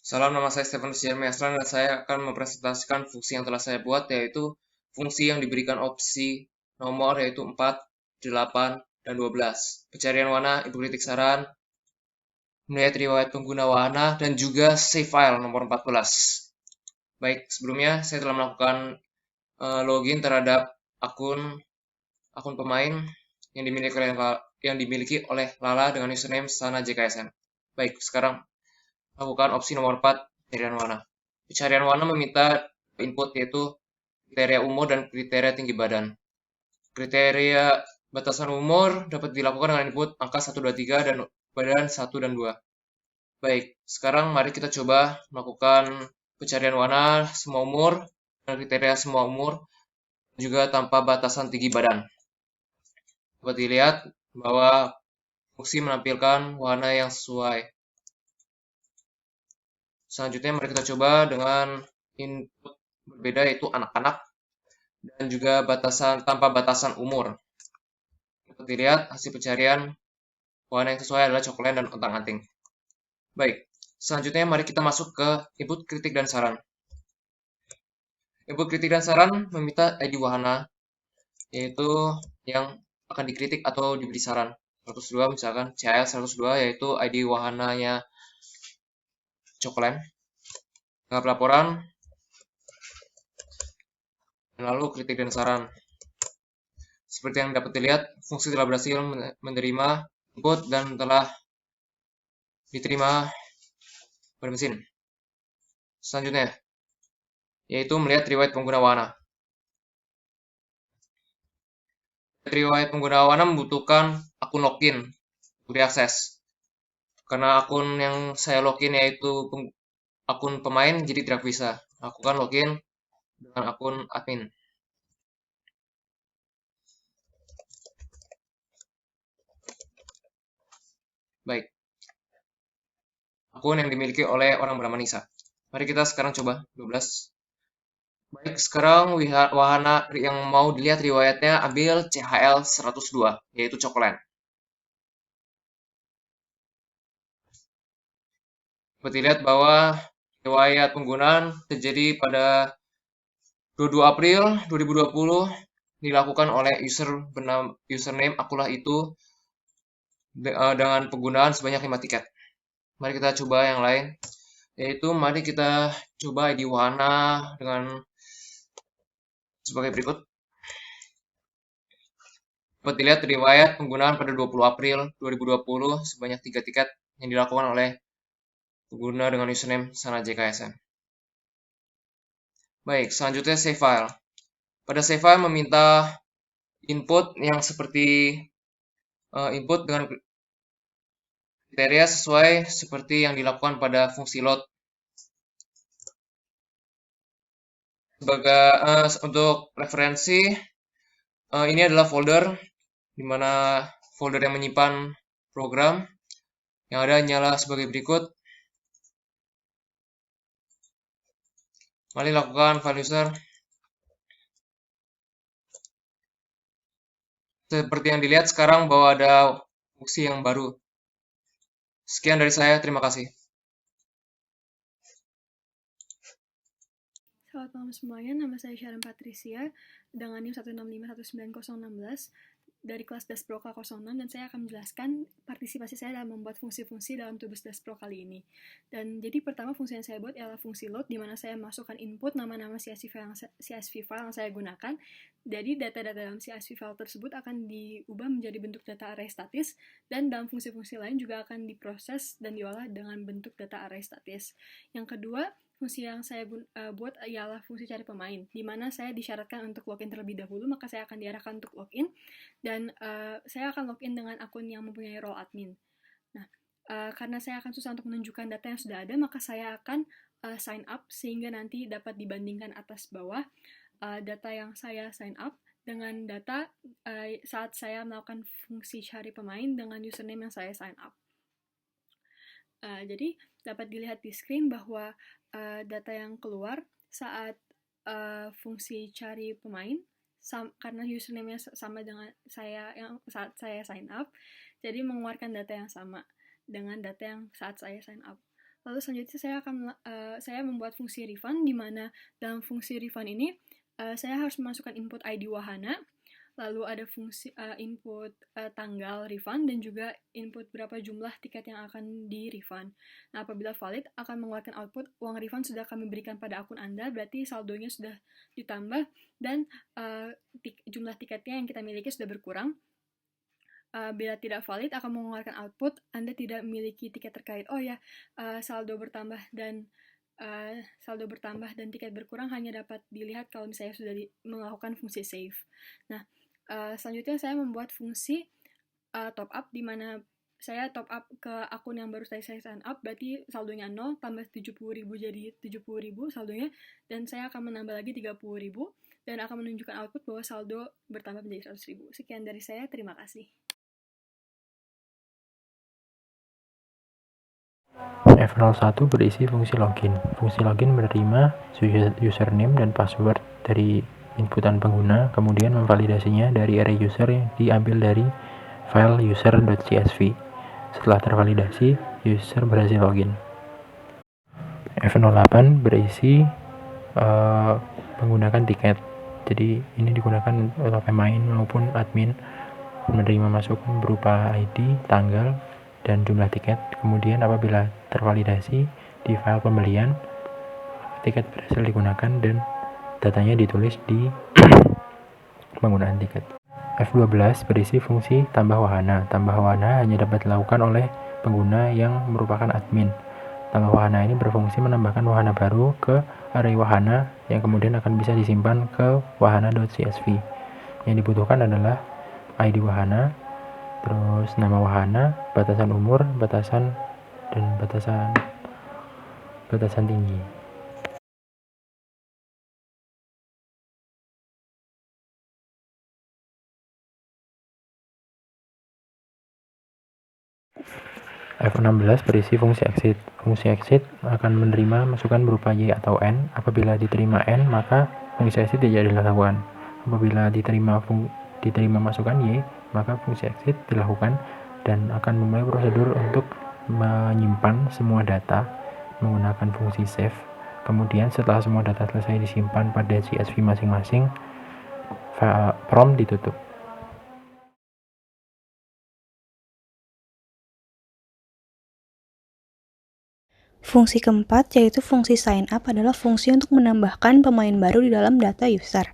Salam, nama saya Stefanus Jeremy Aslan dan saya akan mempresentasikan fungsi yang telah saya buat, yaitu fungsi yang diberikan opsi nomor yaitu 4, 8, dan 12. Pencarian warna, input kritik saran, melihat riwayat pengguna wahana, dan juga save file nomor 14. Baik, sebelumnya saya telah melakukan login terhadap akun akun pemain yang dimiliki oleh Lala dengan username Sana JKSN. Baik, sekarang lakukan opsi nomor 4, pencarian warna. Pencarian warna meminta input yaitu kriteria umur dan kriteria tinggi badan. Kriteria batasan umur dapat dilakukan dengan input angka 1, 2, 3 dan badan 1 dan 2. Baik, sekarang mari kita coba melakukan pencarian warna semua umur dan kriteria semua umur juga tanpa batasan tinggi badan. Dapat dilihat bahwa fungsi menampilkan warna yang sesuai. Selanjutnya mari kita coba dengan input berbeda yaitu anak-anak dan juga tanpa batasan umur. Dapat dilihat hasil pencarian warna yang sesuai adalah coklat dan ontang-anting. Baik, selanjutnya mari kita masuk ke input kritik dan saran. Input kritik dan saran meminta ID wahana, yaitu yang akan dikritik atau diberi saran. 102 misalkan CL 102 yaitu ID wahananya coklat. Dengan pelaporan, lalu kritik dan saran. Seperti yang dapat dilihat, fungsi telah berhasil menerima input dan telah diterima pada mesin. Selanjutnya, yaitu melihat riwayat pengguna wahana. Riwayat pengguna wahana membutuhkan akun login untuk diakses. Karena akun yang saya login yaitu akun pemain, jadi tidak bisa. Lakukan login dengan akun admin. Baik. Akun yang dimiliki oleh orang bernama Nisa. Mari kita sekarang coba 12. Baik, sekarang wahana yang mau dilihat riwayatnya ambil CHL 102, yaitu coklat. Dapat dilihat bahwa riwayat penggunaan terjadi pada 22 April 2020 dilakukan oleh username akulah itu dengan penggunaan sebanyak 5 tiket. Mari kita coba yang lain, yaitu mari kita coba ID wahana dengan sebagai berikut. Dapat dilihat riwayat penggunaan pada 20 April 2020 sebanyak 3 tiket yang dilakukan oleh pengguna dengan username Sana JKSN. Baik, selanjutnya save file. Pada save file meminta input yang seperti input dengan kriteria sesuai seperti yang dilakukan pada fungsi load. Untuk referensi, ini adalah folder di mana folder yang menyimpan program yang ada nyala sebagai berikut. Mari lakukan file user. Seperti yang dilihat sekarang bahwa ada fungsi yang baru. Sekian dari saya, terima kasih. Selamat malam semuanya, nama saya Sharon Patricia dengan NIM 1651916 dari kelas Dasproka 06 dan saya akan menjelaskan partisipasi saya dalam membuat fungsi-fungsi dalam tugas Daspro kali ini. Dan jadi pertama fungsi yang saya buat ialah fungsi load di mana saya masukkan input nama-nama CSV file yang saya gunakan. Jadi data-data dalam CSV file tersebut akan diubah menjadi bentuk data array statis dan dalam fungsi-fungsi lain juga akan diproses dan diolah dengan bentuk data array statis. Yang kedua, fungsi yang saya buat ialah fungsi cari pemain, di mana saya disyaratkan untuk login terlebih dahulu, maka saya akan diarahkan untuk login, dan saya akan login dengan akun yang mempunyai role admin. Nah, karena saya akan susah untuk menunjukkan data yang sudah ada, maka saya akan sign up, sehingga nanti dapat dibandingkan atas bawah data yang saya sign up dengan data saat saya melakukan fungsi cari pemain dengan username yang saya sign up. Jadi dapat dilihat di screen bahwa data yang keluar saat fungsi cari pemain karena username-nya sama dengan saya yang saat saya sign up, jadi mengeluarkan data yang sama dengan data yang saat saya sign up. Lalu selanjutnya saya membuat fungsi refund, di mana dalam fungsi refund ini saya harus memasukkan input ID wahana, lalu ada fungsi input tanggal refund, dan juga input berapa jumlah tiket yang akan di refund. Nah, apabila valid akan mengeluarkan output uang refund sudah kami berikan pada akun Anda, berarti saldonya sudah ditambah dan jumlah tiketnya yang kita miliki sudah berkurang. Bila tidak valid akan mengeluarkan output Anda tidak memiliki tiket terkait. Oh ya, saldo bertambah dan tiket berkurang hanya dapat dilihat kalau misalnya sudah melakukan fungsi save. Nah, selanjutnya saya membuat fungsi top up, di mana saya top up ke akun yang baru saya sign up, berarti saldonya 0, tambah 70.000 jadi 70.000 saldonya, dan saya akan menambah lagi 30.000, dan akan menunjukkan output bahwa saldo bertambah menjadi 100.000. Sekian dari saya, terima kasih. F01 berisi fungsi login. Fungsi login menerima username dan password dari inputan pengguna, kemudian memvalidasinya dari array user yang diambil dari file user.csv. Setelah tervalidasi, user berhasil login. F08 berisi menggunakan tiket. Jadi ini digunakan oleh pemain maupun admin menerima masukan berupa ID, tanggal, dan jumlah tiket. Kemudian apabila tervalidasi di file pembelian, tiket berhasil digunakan dan datanya ditulis di penggunaan tiket. F12 berisi fungsi tambah wahana. Tambah wahana hanya dapat dilakukan oleh pengguna yang merupakan admin. Tambah wahana ini berfungsi menambahkan wahana baru ke array wahana yang kemudian akan bisa disimpan ke wahana.csv. Yang dibutuhkan adalah ID wahana, terus nama wahana, batasan umur, batasan tinggi. F16 berisi fungsi exit. Fungsi exit akan menerima masukan berupa Y atau N. Apabila diterima N, maka fungsi exit tidak dilakukan. Apabila diterima masukan Y, maka fungsi exit dilakukan dan akan memulai prosedur untuk menyimpan semua data menggunakan fungsi save. Kemudian setelah semua data selesai disimpan pada CSV masing-masing, prompt ditutup. Fungsi keempat, yaitu fungsi sign up, adalah fungsi untuk menambahkan pemain baru di dalam data user.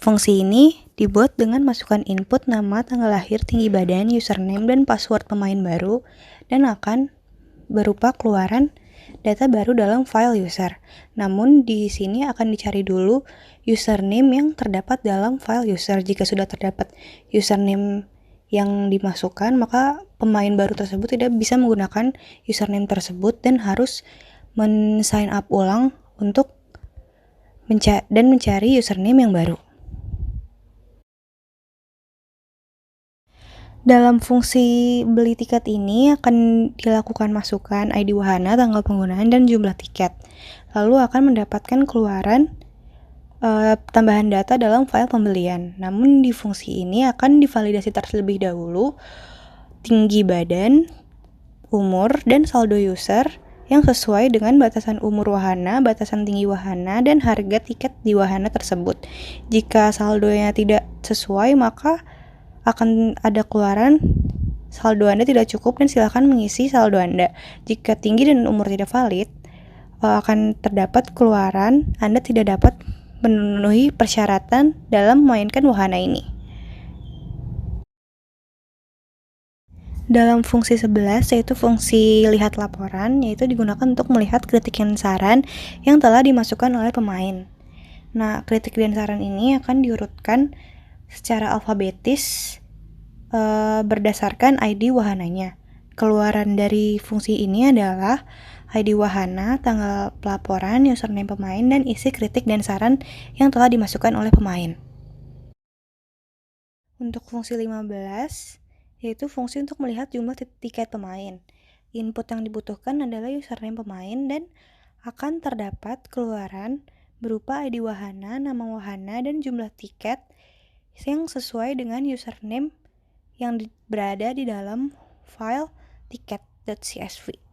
Fungsi ini dibuat dengan masukkan input nama, tanggal lahir, tinggi badan, username, dan password pemain baru, dan akan berupa keluaran data baru dalam file user. Namun di sini akan dicari dulu username yang terdapat dalam file user. Jika sudah terdapat username yang dimasukkan, maka pemain baru tersebut tidak bisa menggunakan username tersebut dan harus men-sign up ulang untuk mencari username yang baru. Dalam fungsi beli tiket ini akan dilakukan masukan ID wahana, tanggal penggunaan, dan jumlah tiket. Lalu akan mendapatkan keluaran tambahan data dalam file pembelian. Namun di fungsi ini akan divalidasi terlebih dahulu tinggi badan, umur, dan saldo user yang sesuai dengan batasan umur wahana, batasan tinggi wahana, dan harga tiket di wahana tersebut. Jika saldonya tidak sesuai, maka akan ada keluaran saldo Anda tidak cukup dan silakan mengisi saldo Anda. Jika tinggi dan umur tidak valid, akan terdapat keluaran Anda tidak dapat memenuhi persyaratan dalam memainkan wahana ini. Dalam fungsi 11, yaitu fungsi lihat laporan, yaitu digunakan untuk melihat kritik dan saran yang telah dimasukkan oleh pemain. Nah, kritik dan saran ini akan diurutkan secara alfabetis berdasarkan ID wahananya. Keluaran dari fungsi ini adalah ID wahana, tanggal pelaporan, username pemain, dan isi kritik dan saran yang telah dimasukkan oleh pemain. Untuk fungsi 15, yaitu fungsi untuk melihat jumlah tiket pemain. Input yang dibutuhkan adalah username pemain dan akan terdapat keluaran berupa ID wahana, nama wahana, dan jumlah tiket yang sesuai dengan username yang berada di dalam file tiket.csv.